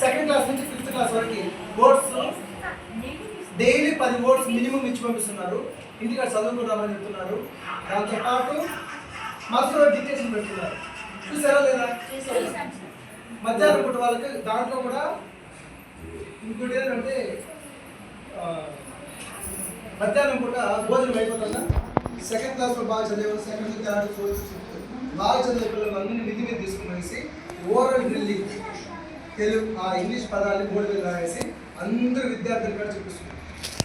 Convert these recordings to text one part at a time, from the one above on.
Second class నుంచి 5th class వరకు boards daily 10 boards minimum ఇచ్చి పంపిస్తున్నారు. ఇంటికి చదువుకుంటామని చెప్తున్నారు. దాంతో పాటు మాస్టర్ డిక్టేషన్ పెడుతున్నారు. చూసారా లేదా? మధ్యాహ్నం పూట వాళ్ళకి దాంట్లో కూడా ఇంకోటి ఏంటంటే మధ్యాహ్నం పూట భోజనం అయిపోతుందా సెకండ్ క్లాస్లో బాగా చదివేవాళ్ళు సెకండ్ థర్డ్ ఫోర్త్ బాగా చదివే పిల్లలందరినీ విధి మీద తీసుకునేసి ఓరల్ డ్రిల్లింగ్ తెలుగు ఇంగ్లీష్ పదాలు బోర్డు మీద రాసి అందరు విద్యార్థులు కూడా చూపిస్తున్నారు.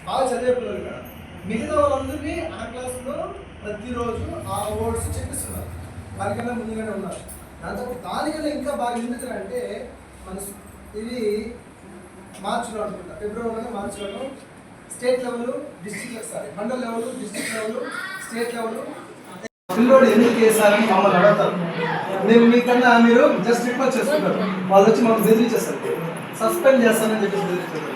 బాగా చదివే పిల్లలు కూడా మిగతా వాళ్ళందరినీ ఆ క్లాస్లో ప్రతిరోజు ఆ వర్డ్స్ చెప్పిస్తున్నారు. దానికన్నా ముందుగానే ఉన్నారు. దానికన్నా ఇంకా బాగా ఎందుకంటే మన ఇది మార్చిలో అనుకుంటా ఫిబ్రవరిలో మార్చిలో state level district mandal level district level state level పిల్లోడు ఎందుకు చేశారని మమ్మల్ని అడుగుతారు. నేను మీకన్నా మీరు జస్ట్ రిక్వెస్ట్ చేస్తున్నారు. వాళ్ళు వచ్చి మాకు బెదిరించేస్తారు, సస్పెండ్ చేస్తానని చెప్పేసి బెదిరించారు.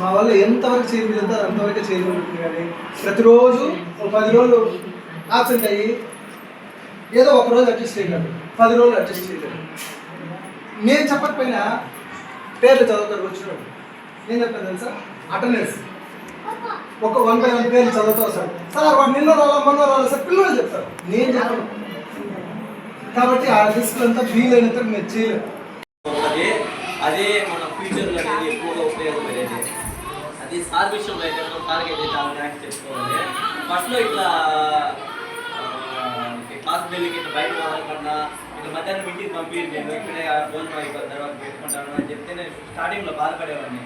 మా వల్ల ఎంతవరకు చేయగలుగుతారు అంతవరకే చేయగలుగుతుంది. కానీ ప్రతిరోజు 10 రోజులు ఆబ్సెంట్ అయ్యి ఏదో ఒక రోజు అడ్జస్ట్ చేయగలరు, 10 రోజులు అడ్జస్ట్ చేయగలరు. నేను చెప్పకపోయినా పేర్లు చదువుతారు వచ్చినప్పుడు. ఏం చెప్తాను తెలుసా? అటెండెన్స్ ఒక 1 by 1 పేర్లు చదువుతారు. సార్ వాడు నిన్న రాలా మొన్న రాలా సార్ పిల్లలు చెప్తారు, నేను చెప్పను. కాబట్టి ఆ రిస్క్ అంతా వీలైనంత మీరు చేయలేరు. అదే మన ఫ్యూచర్లో అనేది ఎక్కువగా ఉపయోగపడేది. అది సార్ విషయంలో అయితే సార్కి అయితే చాలా థ్యాంక్స్ చేసుకోవాలి. ఫస్ట్లో ఇట్లా క్లాస్ వెళ్ళి ఇట్లా బయట రావాలన్నా ఇట్లా మధ్యాహ్నం ఇంటికి పంపించి నేను ఇక్కడే భోజనం అయిపోయిన తర్వాత పెట్టుకుంటాను అని చెప్తే నేను స్టార్టింగ్లో బాధపడేవాడిని.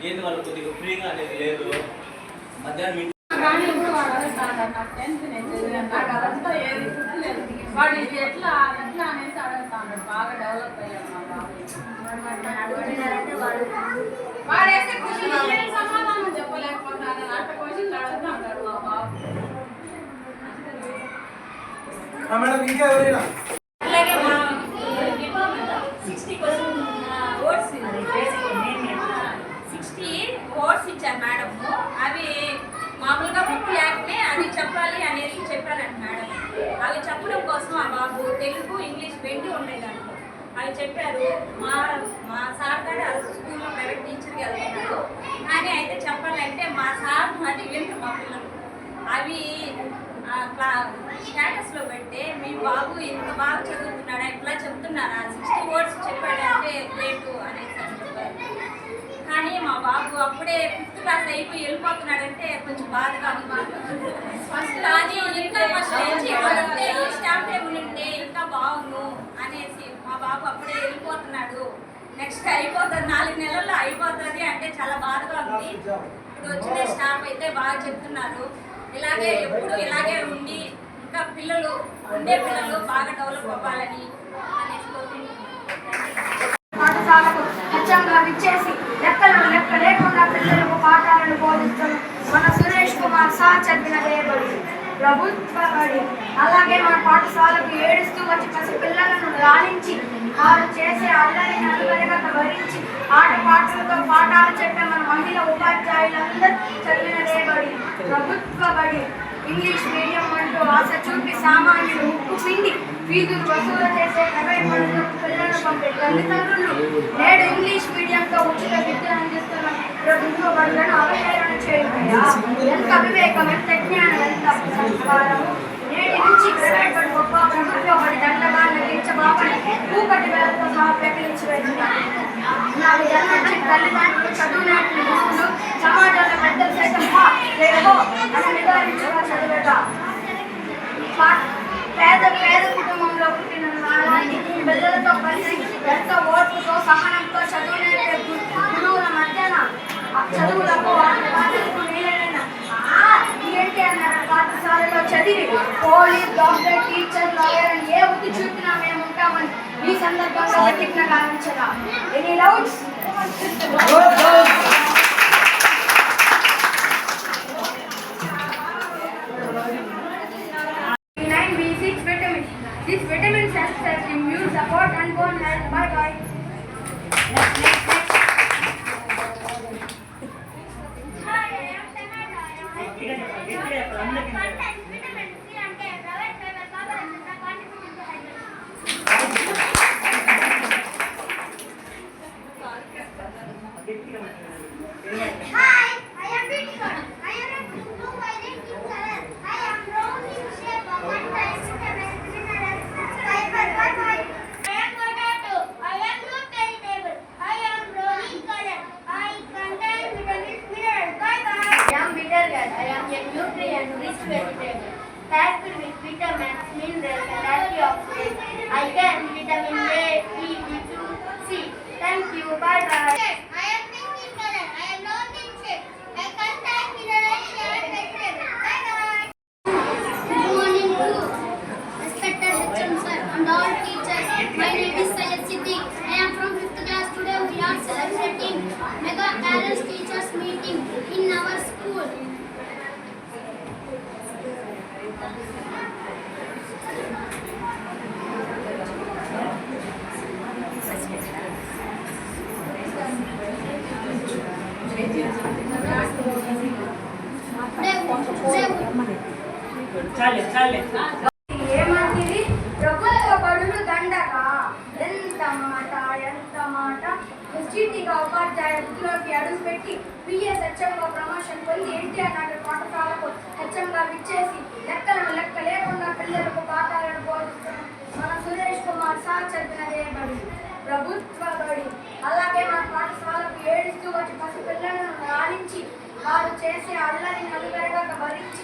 ఏంటి వాళ్ళు కొద్దిగా ఫ్రీగా అనేది లేదు. మధ్యాహ్నం వాడు ఎట్లా ఎట్లా అనేసి అడుగుతాడు. బాగా డెవలప్ అయ్యాడు మా బాబు. వాడైతే క్వశ్చన్ సమాధానం చెప్పలేకపోతాను. అట్లా క్వశ్చన్ అడుగుతా ఉంటాడు మా బాబు. మేడం ఇంకా ఎవరైనా అలాగే మా 60 వర్డ్స్ ఇచ్చారు మేడం. అవి మామూలుగా బుక్ లేకనే అది చెప్పాలి అనేసి చెప్పారంట మేడం. అవి చెప్పడం కోసం ఆ బాబు తెలుగు ఇంగ్లీష్ 20 ఉన్నాయి దాంట్లో. అవి చెప్పారు. మా సార్ గారు స్కూల్లో ప్రైవేట్ టీచర్కి వెళ్తున్నారు. కానీ అయితే చెప్పాలంటే మా సార్ మాట వింటారు మా పిల్లలు. అవి స్టేటస్లో పెడితే మీ బాబు ఇంత బాగా చదువుతున్నాడా ఇట్లా చెప్తున్నారా 60 వర్డ్స్ చెప్పాడంటే గ్రేటు అనేసి అని చెప్పారు. కానీ మా బాబు అప్పుడే 5th క్లాస్ అయిపోయి వెళ్ళిపోతున్నాడంటే కొంచెం బాధగా ఉంది. కానీ ఇంకా ఫస్ట్ నుంచి ఈ స్టాఫ్ ఉంటే ఇంకా బాగుండు అనేసి మా బాబు అప్పుడే వెళ్ళిపోతున్నాడు. నెక్స్ట్ అయిపోతుంది 4 నెలల్లో అయిపోతుంది అంటే చాలా బాధగా ఉంది. ఇప్పుడు వచ్చిన స్టాఫ్ అయితే బాగా చెప్తున్నారు. ఇలాగే ఎప్పుడు ఇలాగే ఉండి ఇంకా పిల్లలు బాగా డెవలప్ అవ్వాలని అనేసి పాఠశాలకు నిత్యంగా విచ్చేసి లెక్క లేకుండా పిల్లలకు పాఠాలను బోధిస్తారు మన సురేష్ కుమార్ సార్ చెప్పినదే బడి ప్రభుత్వ బడి. అలాగే మన పాఠశాలకు ఏడుస్తూ వచ్చి పసి పిల్లలను లాలించి వారు చేసే అల్లరిని అనుగరిగా భరించి ఆటపాటలతో పాఠాలు చెప్పే మన మహిళా ఉపాధ్యాయులందరూ చదివినదే బడి ప్రభుత్వ బడి. ఇంగ్లీష్ మీడియం అంటూ ఆశ చూపి సామాన్యులు ముక్కు పిండి ఫీజులు వసూలు చేసే ప్రైవేట్ బడులకు పిల్లలను పంపే తల్లిదండ్రులు నేడు ఇంగ్లీష్ మీడియంతో ఉచిత విద్యను అందిస్తున్న ప్రభుత్వ బడులను అవహేళన చేయబోయా ఎంత వివేకం, ఎంత జ్ఞానం, ఎంత సంస్కారము. నేటి నుంచి ప్రైవేట్ బడి గొప్ప, ప్రభుత్వ బడి దండగా నటించబాబని పూకటి వేలతో సహా ప్రకటించి వెళ్తున్నారు. నాకు జన్మించిన తల్లిదండ్రులు చదువునేట్లు గురువులు సమాజంలో పెద్దలు సైతం అని నిర్ధారించగా చదివేట పేద కుటుంబంలో పుట్టిన అలాంటి పిల్లలతో కలిసి ఎంతో ఓర్పుతో సహనంతో చదువునే గురువుల మధ్యన చదువులకు వీలైన ఏంటి అన్నారు. పాఠశాలలో చదివి పోలీస్, డాక్టర్, టీచర్, లాయర్ అని ఏ వృత్తి చూపినా మేము ఉంటామని ఈ సందర్భంగా ప్రతిజ్ఞ గావించగా. Any doubts? This vitamin helps us immune support and bone health. Bye bye. I get vitamin A, E, B2, C. Thank you. Bye bye. I am pink in color. I am not in shape. I can't type minerals and vegetables. Bye bye. Good morning to respected HM sir and all teachers. My name is Syed Siddiq. I am from 5th class. Today we are celebrating mega parents teachers meeting in our school. ఏమంటిది ప్రభుత్వ బడులు దండక ఎంత మాట ఎస్జిటిగా ఉపాధ్యాయ వృత్తిలోకి అడుగుపెట్టి PS హెచ్ఎంగా promotion పొంది ఎన్టీఆర్ నగర్ పాఠశాలకు హెచ్ఎంగా విచ్చేసి లెక్క లేకుండా పిల్లలకు పాఠాలను బోధిస్తున్న మన సురేష్ కుమార్ సార్ చదివినదే బడి ప్రభుత్వ బడి. అలాగే మన పాఠశాలకు ఏడుస్తూ వచ్చి పసిపిల్లలను లాలించి వారు చేసే అల్లరి నలుగురుగా భరించి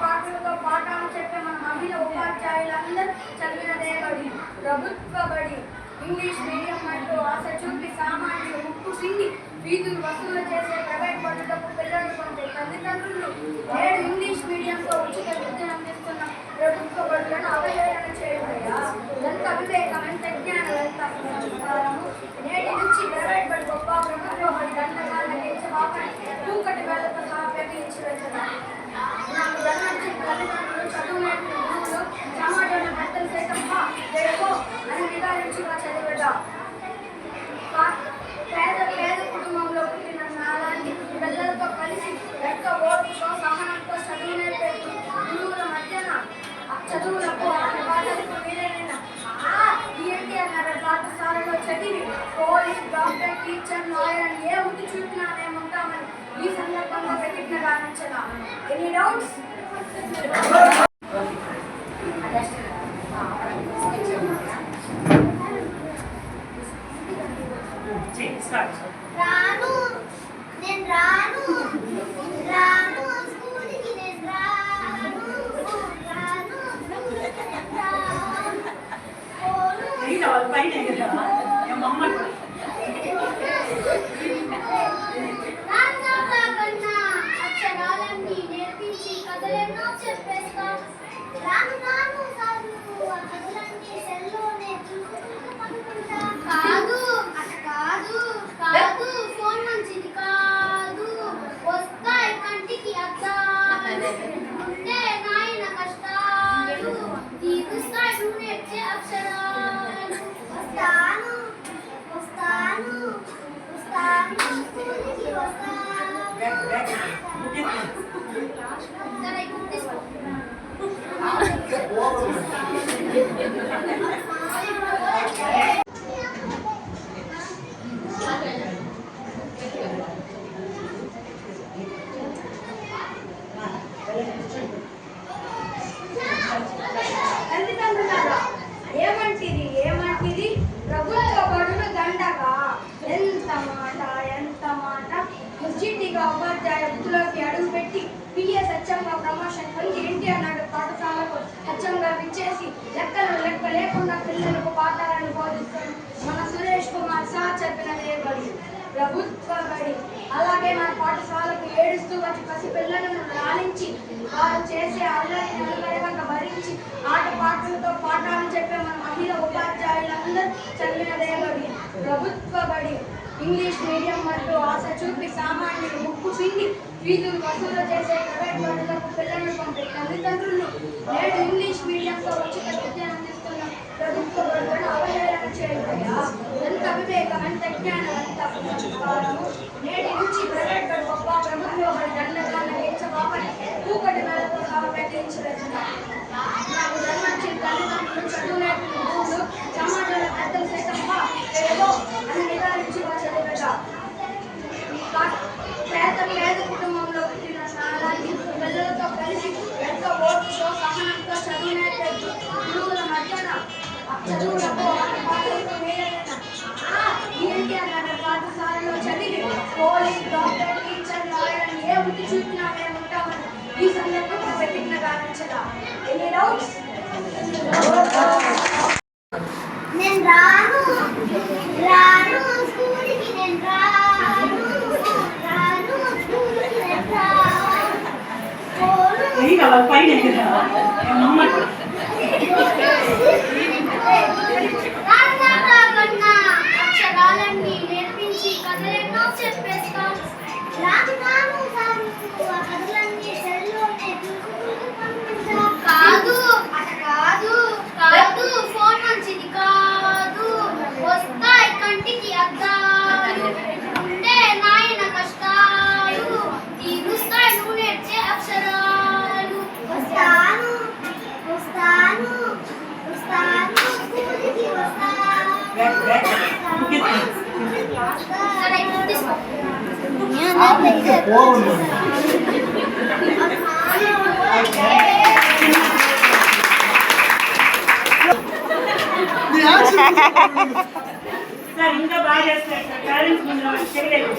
పాటలతో పాఠాలు చెప్పే మన మహిళ ఉపాధ్యాయులందరూ చదివినదే బడి ప్రభుత్వ బడి. ఇంగ్లీష్ మీడియం అంటూ ఆశ చూపి సామాన్యులు ముక్కు పిండి ఫీజులు వసూలు చేసే ప్రైవేట్ బడులకు పిల్లలు పంపే తల్లిదండ్రులు నేడు ఇంగ్లీష్ మీడియంతో ఉచిత విద్యను అందిస్తున్న ప్రభుత్వ బడులను అవహేళన చేయబోయా ఎంత వివేకం, ఎంత జ్ఞానం, ఎంత సంస్కారము. నేటి నుంచి ప్రైవేట్ బడి గొప్ప, ప్రభుత్వ బడి దండగాన్ని తూకటి వేళతో సహా ప్రకటించి వెళ్తున్నారు. నాకు జన్మించిన తల్లిదండ్రులు చదువు నేర్పిన గురువులు సమాజంలో పెద్దలు సైతం తెలుగు అని నిదానించుగా చదివేదా. పేద కుటుంబంలో పుట్టిన నాలాంటి పిల్లలతో కలిసి ఎంతో ఓపికతో సహనంతో చదువు నేర్పే గురువుల మధ్యన చదువులకు పాఠాలకు వీలైన ఎన్టీఆర్ నగర్ పాఠశాలలో చదివి పోలీస్, డాక్టర్, టీచర్, లాయర్ అని ఏ వృత్తి చూపినా మేము ఉంటామని ఈ సందర్భంగా ప్రతిజ్ఞ గావించగా. Any doubts? రాను నేను రాను రాను స్కూల్కి నేను రాను రాను స్కూల్కి నేను రాకన్నా అక్షరాలన్నీ నేర్పించి కథలెన్నో చెప్పేస్తా. రాను రాను చదువు ఆ కథలన్నీ సెల్లోనే చూసుకుంటూ పడుకుంటా. కాదు కాదు కాదు ఫోన్ మంచిది కాదు. వస్తాయి కంటికి అద్దాలు, ఉండే నాయన కష్టాలు, తీరుస్తాయి నువ్వు నేర్చే అక్షరాలు. వస్తాను వస్తాను వస్తాను స్కూల్కి వస్తాను. సరే, ఇప్పుడు తీసుకో. తల్లిదండ్రులారా, ఏమంటిది ప్రభుత్వ బడులు దండగా ఎంత మాట ఎస్జిటిగా ఉపాధ్యాయ వృత్తిలోకి అడుగుపెట్టి పిఎస్ హెచ్ఎంగా ప్రమోషన్ పొంది ఎన్టీఆర్ నగర్ పాఠశాలకు హెచ్ఎంగా విచ్చేసి లెక్క లేకుండా పిల్లలకు పాఠాలను బోధిస్తున్న మన సురేష్ కుమార్ సార్ చెప్పినదే బడి ప్రభుత్వ బడి. అలాగే మన పాఠశాలకు ఏడుస్తూ వచ్చి పసిపిల్లలను లాలించి వారు చేసే అల్లరి నలుగురుగా భరించి పాటలతో పాఠాలు చెప్పే మన మహిళ ఉపాధ్యాయులందరూ చదివినదే బడి ప్రభుత్వ బడి. ఇంగ్లీష్ మీడియం అంటూ ఆశ చూపి సామాన్యులు ముక్కు పిండి ఫీజులు వసూలు చేసే ప్రైవేట్ బడులకు పిల్లలను పంపే తల్లిదండ్రులు నేడు ఇంగ్లీష్ మీడియంతో ఉచిత విద్యను అందిస్తున్న ప్రభుత్వ బడులను అవహేళన చేయబోయా ఎంత వివేకం, ఎంత జ్ఞానం, ఎంత సంస్కారము. నేటి నుంచి ప్రైవేట్ బడి గొప్ప, ప్రభుత్వ బడి దండగాన్ని ఎంచబాబని తూకటి వేళతో సహా ప్రకటించి వెళ్తున్నారు. నాకు జన్మించిన తల్లిదండ్రులు చదువు నేర్పిన గురువులు సమాజంలో పెద్దలు సైతం తెలుగు అని నిదానించుగా చదివేదా. పేద కుటుంబంలో పుట్టిన నాలాంటి పిల్లలతో కలిసి ఎంతో ఓపికతో సహనంతో చదువు నేర్పే గురువుల మధ్యన చదువులకు పాఠాలకు వీలైన ఎన్టీఆర్ నగర్ పాఠశాలలో చదివి పోలీస్, డాక్టర్, టీచర్, లాయర్ అని ఏ వృత్తి చూపినా మేము ఉంటామని ఈ సందర్భంగా ప్రతిజ్ఞ గావించగా. Any doubts? బాగుంది. నీ యాక్షన్ సార్ ఇంకా బాగా చేస్తారు సార్ పేరెంట్స్ ముందు చేయలేదు